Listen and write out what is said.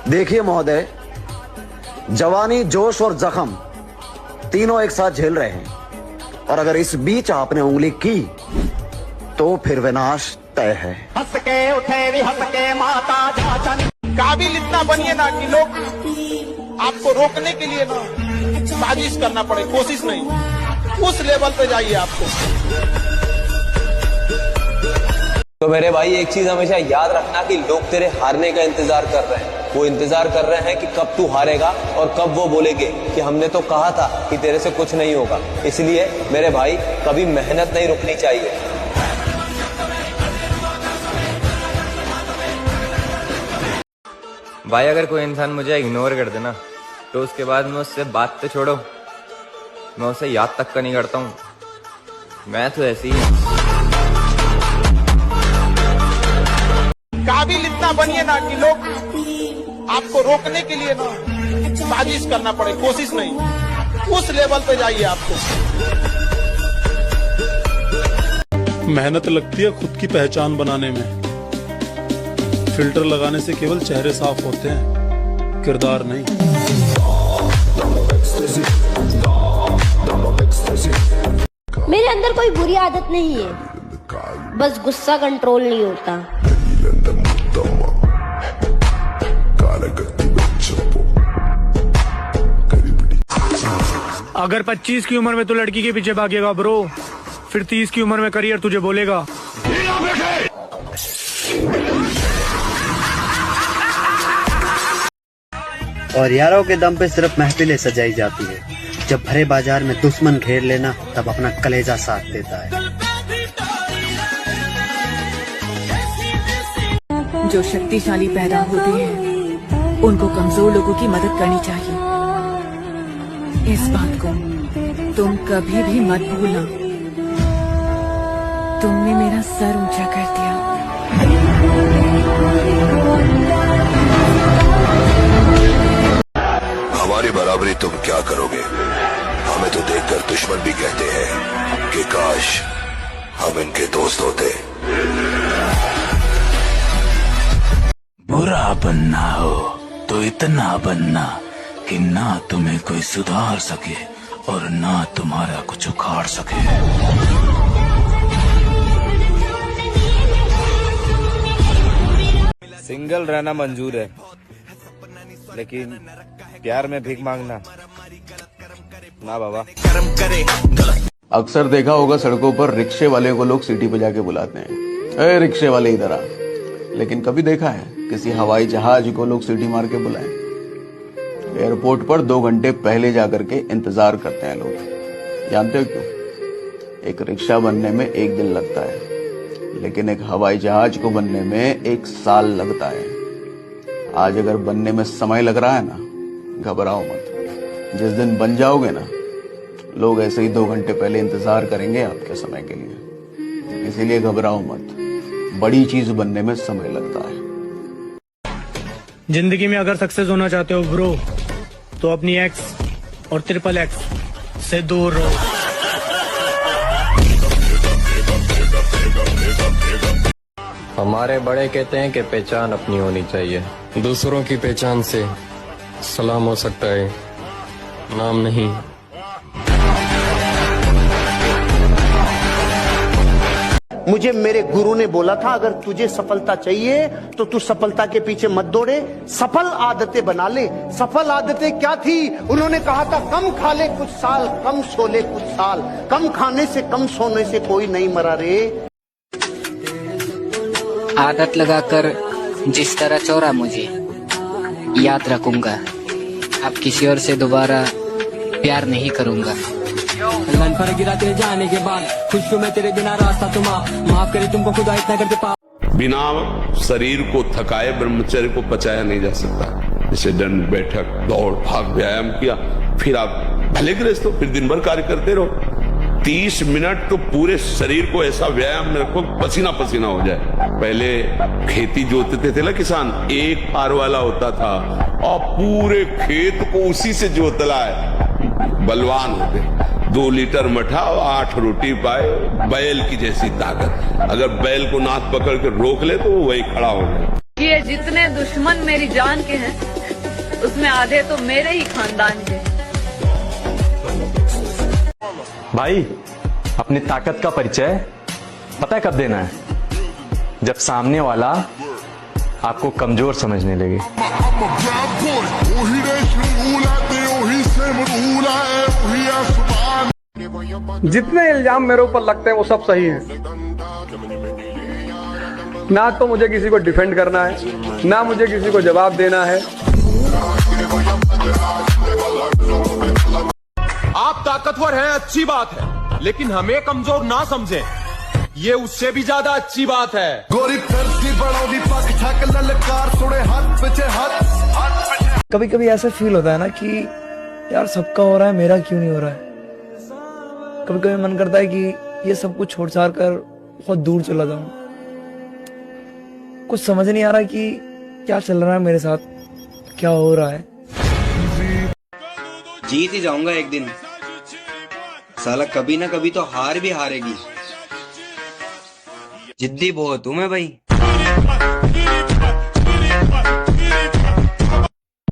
देखिए महोदय, जवानी, जोश और जख्म तीनों एक साथ झेल रहे हैं, और अगर इस बीच आपने उंगली की तो फिर विनाश तय है। हंस के उठे भी हंस के माता जाचन। काबिल इतना बनिए ना कि लोग आपको रोकने के लिए ना साजिश करना पड़े, कोशिश नहीं, उस लेवल पे जाइए आपको। तो मेरे भाई एक चीज हमेशा याद रखना कि लोग तेरे हारने का इंतजार कर रहे हैं। वो इंतजार कर रहे हैं कि कब तू हारेगा और कब वो बोलेंगे कि हमने तो कहा था कि तेरे से कुछ नहीं होगा। इसलिए मेरे भाई कभी मेहनत नहीं रुकनी चाहिए। भाई अगर कोई इंसान मुझे इग्नोर कर देना तो उसके बाद मैं उससे बात तो छोड़ो, मैं उसे याद तक का नहीं करता हूँ। मैं तो ऐसी ही। काबिल इतना बनिए ना कि लोग आपको रोकने के लिए ना साजिश करना पड़े, कोशिश नहीं, उस लेवल पे जाइए आपको। मेहनत लगती है खुद की पहचान बनाने में। फिल्टर लगाने से केवल चेहरे साफ होते हैं, किरदार नहीं। मेरे अंदर कोई बुरी आदत नहीं है, बस गुस्सा कंट्रोल नहीं होता। अगर 25 की उम्र में तू लड़की के पीछे भागेगा ब्रो, फिर 30 की उम्र में करियर तुझे बोलेगा। और यारों के दम पे सिर्फ महफिलें सजाई जाती है, जब भरे बाजार में दुश्मन घेर लेना तब अपना कलेजा साथ देता है। जो शक्तिशाली पैदा होते हैं उनको कमजोर लोगों की मदद करनी चाहिए। इस बात को तुम कभी भी मत भूलना। तुमने मेरा सर ऊंचा कर दिया। हमारी बराबरी तुम क्या करोगे? हमें तो देखकर दुश्मन भी कहते हैं कि काश हम इनके दोस्त होते। बुरा बनना हो तो इतना बनना कि ना तुम्हें कोई सुधार सके और ना तुम्हारा कुछ उखाड़ सके। सिंगल रहना मंजूर है, लेकिन प्यार में भीख मांगना ना बाबा। अक्सर देखा होगा सड़कों पर रिक्शे वाले को लोग सीटी पे जाके बुलाते हैं, अरे रिक्शे वाले इधर आ। लेकिन कभी देखा है किसी हवाई जहाज को लोग सीटी मार के बुलाएं? एयरपोर्ट पर 2 घंटे पहले जाकर के इंतजार करते हैं लोग। जानते हो क्यों? एक रिक्शा बनने में 1 दिन लगता है, लेकिन एक हवाई जहाज को बनने में 1 साल लगता है। आज अगर बनने में समय लग रहा है ना, घबराओ मत। जिस दिन बन जाओगे ना, लोग ऐसे ही 2 घंटे पहले इंतजार करेंगे आपके समय के लिए। इसीलिए घबराओ मत, बड़ी चीज बनने में समय लगता है। जिंदगी में अगर सक्सेस होना चाहते हो ब्रो, तो अपनी एक्स और ट्रिपल एक्स से दूर रहो। हमारे बड़े कहते हैं कि पहचान अपनी होनी चाहिए, दूसरों की पहचान से सलाम हो सकता है, नाम नहीं। मुझे मेरे गुरु ने बोला था, अगर तुझे सफलता चाहिए तो तू सफलता के पीछे मत दौड़े, सफल आदतें बना ले। सफल आदतें क्या थी? उन्होंने कहा था, कम खा ले कुछ साल, कम सो ले कुछ साल। कम खाने से कम सोने से कोई नहीं मरा रे। आदत लगाकर जिस तरह चोरा मुझे, याद रखूंगा। अब किसी और से दोबारा प्यार नहीं करूंगा। लन पर गिरा तेरे जाने के बाद, खुश हूँ मैं तेरे बिना, रास्ता तुम्हारा माफ करे तुमको खुदा इतना करते पा। बिना शरीर को थकाए ब्रह्मचर्य को पचाया नहीं जा सकता। जैसे दंड बैठक दौड़ भाग व्यायाम किया, फिर आप भले गृहस्थ हो, फिर दिन भर कार्य करते रहो। 30 मिनट तो पूरे शरीर को ऐसा व्यायाम में रखो, पसीना पसीना हो जाए। पहले खेती जोतते थे ना किसान, एक फार वाला होता था और पूरे खेत को उसी से जोतला है। बलवान होते, 2 लीटर मठा और 8 रोटी पाए, बैल की जैसी ताकत। अगर बैल को नाथ पकड़ के रोक ले तो वो वही खड़ा हो जाए। ये जितने दुश्मन मेरी जान के हैं उसमें आधे तो मेरे ही खानदान के। भाई अपनी ताकत का परिचय पता है कब देना है? जब सामने वाला आपको कमजोर समझने लगे। जितने इल्जाम मेरे ऊपर लगते हैं वो सब सही हैं। ना तो मुझे किसी को डिफेंड करना है, ना मुझे किसी को जवाब देना है। आप ताकतवर हैं, अच्छी बात है, लेकिन हमें कमजोर ना समझें, ये उससे भी ज्यादा अच्छी बात है। कभी कभी ऐसा फील होता है ना कि यार सबका हो रहा है, मेरा क्यों नहीं हो रहा है। कभी कभी मन करता है कि ये सब कुछ छोड़ छाड़ कर बहुत दूर चला जाऊं। कुछ समझ नहीं आ रहा कि क्या चल रहा है मेरे साथ, क्या हो रहा है। जीत ही जाऊंगा एक दिन, साला कभी ना कभी तो हार भी हारेगी। जिद्दी बहुत हूं मैं भाई।